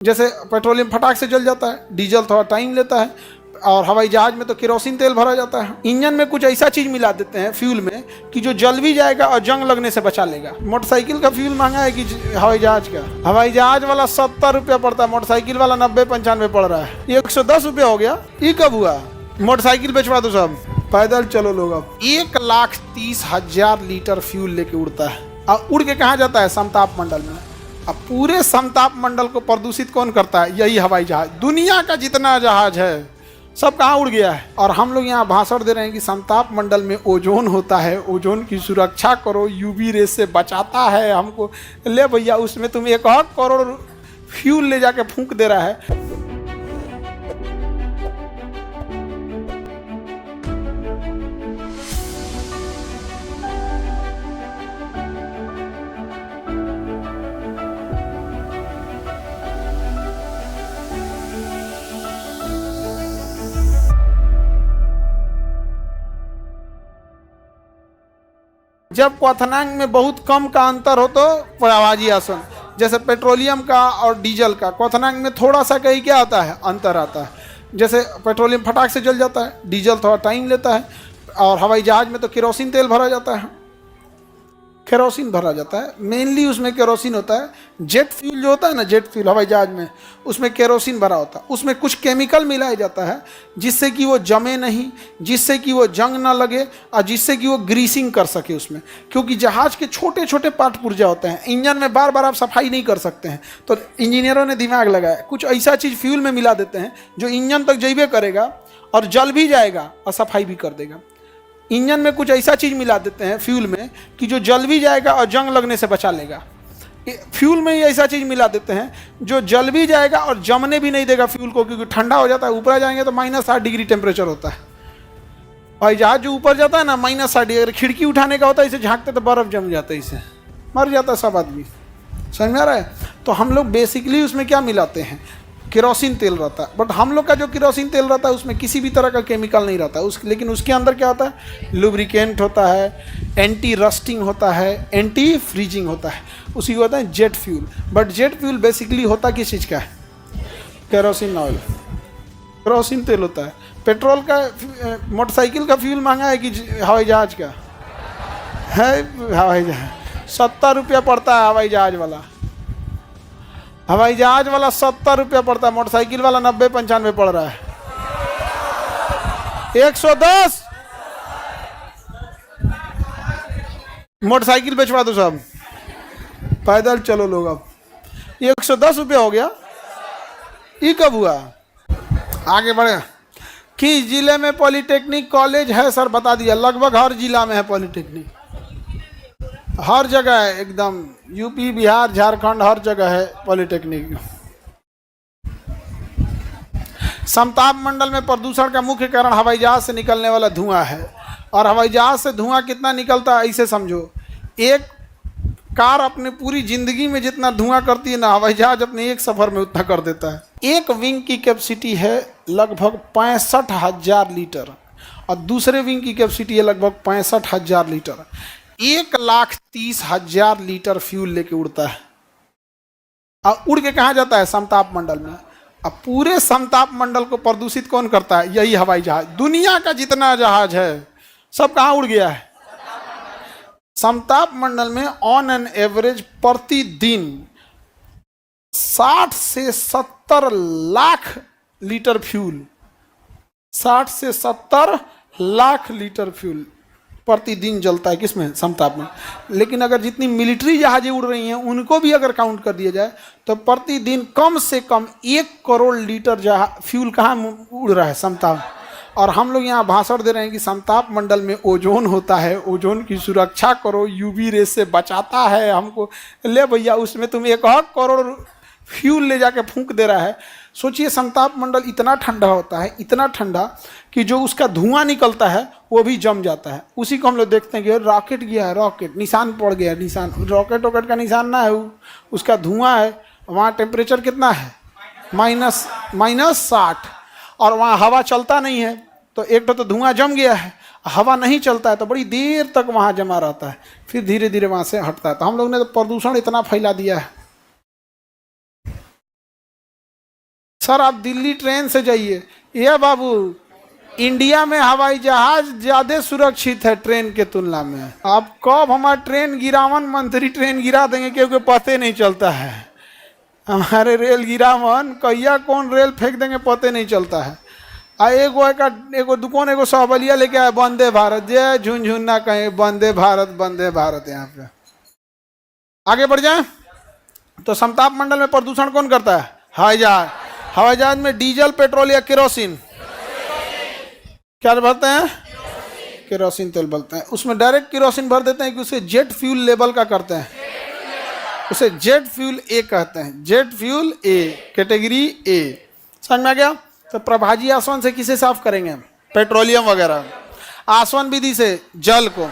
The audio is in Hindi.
जैसे पेट्रोलियम फटाक से जल जाता है, डीजल थोड़ा टाइम लेता है, और हवाई जहाज में तो केरोसिन तेल भरा जाता है। इंजन में कुछ ऐसा चीज मिला देते हैं फ्यूल में कि जो जल भी जाएगा और जंग लगने से बचा लेगा। मोटरसाइकिल का फ्यूल महंगा है कि हवाई जहाज का? हवाई जहाज वाला 70 रुपया पड़ता है, मोटरसाइकिल वाला 90-95 पड़ रहा है। ये 110 रुपया हो गया। ये कब हुआ? मोटरसाइकिल बेचवा दो सब, पैदल चलो लोग। अब 1,30,000 लीटर फ्यूल लेके उड़ता है, और उड़ के कहाँ जाता है? समताप मंडल में। अब पूरे समताप मंडल को प्रदूषित कौन करता है? यही हवाई जहाज। दुनिया का जितना जहाज है सब कहाँ उड़ गया है। और हम लोग यहाँ भाषण दे रहे हैं कि समताप मंडल में ओजोन होता है, ओजोन की सुरक्षा करो, यूवी रेस से बचाता है हमको। ले भैया, उसमें तुम 1 करोड़ फ्यूल ले जाके फूंक दे रहा है। जब क्वथनांक में बहुत कम का अंतर हो तो प्रवाजी आसन, जैसे पेट्रोलियम का और डीजल का क्वथनांक में थोड़ा सा कहीं क्या आता है? अंतर आता है। जैसे पेट्रोलियम फटाक से जल जाता है, डीजल थोड़ा टाइम लेता है, और हवाई जहाज में तो केरोसिन तेल भरा जाता है। केरोसिन भरा जाता है, मेनली उसमें केरोसिन होता है। जेट फ्यूल जो होता है ना, जेट फ्यूल हवाई जहाज में, उसमें केरोसिन भरा होता है। उसमें कुछ केमिकल मिलाया जाता है जिससे कि वो जमे नहीं, जिससे कि वो जंग ना लगे, और जिससे कि वो ग्रीसिंग कर सके उसमें। क्योंकि जहाज के छोटे छोटे पार्ट पुर्जा होते हैं, इंजन में बार बार आप सफाई नहीं कर सकते हैं, तो इंजीनियरों ने दिमाग लगाया, कुछ ऐसा चीज़ फ्यूल में मिला देते हैं जो इंजन तक जैबे करेगा और जल भी जाएगा और सफाई भी कर देगा। इंजन में कुछ ऐसा चीज़ मिला देते हैं फ्यूल में कि जो जल भी जाएगा और जंग लगने से बचा लेगा। फ्यूल में ही ऐसा चीज़ मिला देते हैं जो जल भी जाएगा और जमने भी नहीं देगा फ्यूल को, क्योंकि ठंडा हो जाता है। ऊपर जाएंगे तो -60 डिग्री टेम्परेचर होता है, और जहाज जो ऊपर जाता है ना -60 डिग्री, अगर खिड़की उठाने का होता है इसे झाँकते तो बर्फ़ जम जाता है, इसे मर जाता है सब आदमी। समझ में आ रहा है? तो हम लोग बेसिकली उसमें क्या मिलाते हैं? केरोसिन तेल रहता है। बट हम लोग का जो केरोसिन तेल रहता है उसमें किसी भी तरह का केमिकल नहीं रहता है, लेकिन उसके अंदर क्या होता है? लुब्रिकेंट होता है, एंटी रस्टिंग होता है, एंटी फ्रीजिंग होता है। उसी को होता है jet fuel. But jet fuel basically होता किस चीज़ का है? केरोसिन ऑयल, केरोसिन तेल होता है। पेट्रोल का, मोटरसाइकिल का फ्यूल महंगा है कि हवाई जहाज का? है हवाई जहाज 70 रुपया पड़ता है। हवाई जहाज वाला 70 रुपया पड़ता है, मोटरसाइकिल वाला 90-95 पड़ रहा है। 110। मोटरसाइकिल बेचवा दो सब, पैदल चलो लोग। अब 110 रुपया हो गया। ये कब हुआ? आगे बढ़े। किस जिले में पॉलिटेक्निक कॉलेज है सर? बता दिया। लगभग हर जिला में है पॉलिटेक्निक, हर जगह है एकदम। यूपी, बिहार, झारखंड, हर जगह है पॉलिटेक्निक। समताप मंडल में प्रदूषण का मुख्य कारण हवाई जहाज से निकलने वाला धुआं है। और हवाई जहाज से धुआं कितना निकलता है ऐसे समझो, एक कार अपने पूरी जिंदगी में जितना धुआं करती है ना, हवाई जहाज अपने एक सफर में उतना कर देता है। एक विंग की कैपेसिटी है लगभग 65,000 लीटर, और दूसरे विंग की कैपेसिटी है लगभग 65,000 लीटर। 1,30,000 लीटर फ्यूल लेके उड़ता है, और उड़ के कहाँ जाता है? समताप मंडल में। अब पूरे समताप मंडल को प्रदूषित कौन करता है? यही हवाई जहाज। दुनिया का जितना जहाज है सब कहाँ उड़ गया है? समताप मंडल में ऑन एन एवरेज प्रतिदिन 60 से 70 लाख लीटर फ्यूल, 60 से 70 लाख लीटर फ्यूल प्रतिदिन जलता है। किसमें? समताप में। लेकिन अगर जितनी मिलिट्री जहाजें उड़ रही हैं उनको भी अगर काउंट कर दिया जाए तो प्रतिदिन कम से कम 1 करोड़ लीटर फ्यूल कहाँ उड़ रहा है? समताप। और हम लोग यहाँ भाषण दे रहे हैं कि समताप मंडल में ओजोन होता है, ओजोन की सुरक्षा करो, यूवी रेस से बचाता है हमको। ले भैया, उसमें तुम 1 करोड़ फ्यूल ले जाके फूंक दे रहा है। सोचिए, समताप मंडल इतना ठंडा होता है, इतना ठंडा कि जो उसका धुआं निकलता है वो भी जम जाता है। उसी को हम लोग देखते हैं कि रॉकेट गया है, रॉकेट निशान पड़ गया, निशान रॉकेट का निशान ना है, उसका धुआं है। वहाँ टेम्परेचर कितना है? -60, और वहाँ हवा चलता नहीं है, तो एक तो धुआं जम गया है, हवा नहीं चलता है तो बड़ी देर तक वहाँ जमा रहता है, फिर धीरे धीरे वहाँ से हटता है। तो हम लोग ने तो प्रदूषण इतना फैला दिया है। सर आप दिल्ली ट्रेन से जाइए। ये बाबू, इंडिया में हवाई जहाज ज्यादा सुरक्षित है ट्रेन के तुलना में। आप कब हमारा ट्रेन गिरावन मंत्री ट्रेन गिरा देंगे क्योंकि पता नहीं चलता है। हमारे रेल गिरावन कहिया कौन रेल फेंक देंगे पता नहीं चलता है। एगो दुकान एगो सहबलिया लेके आए वंदे भारत, जे झुनझुन ना कहे वंदे भारत यहाँ पे। आगे बढ़ जाए तो समताप मंडल में प्रदूषण कौन करता है? हवाई जहाज। हवाई जहाज में डीजल, पेट्रोल या केरोसिन, क्या भरते हैं? केरोसिन तेल भरते हैं। उसमें डायरेक्ट केरोसिन भर देते हैं कि उसे जेट फ्यूल लेवल का करते हैं, उसे जेट फ्यूल ए कहते हैं। Jet fuel A, category A. समझ में आ गया? तो प्रभाजी आसवन से किसे साफ करेंगे? पेट्रोलियम वगैरह। आसवन विधि से जल को,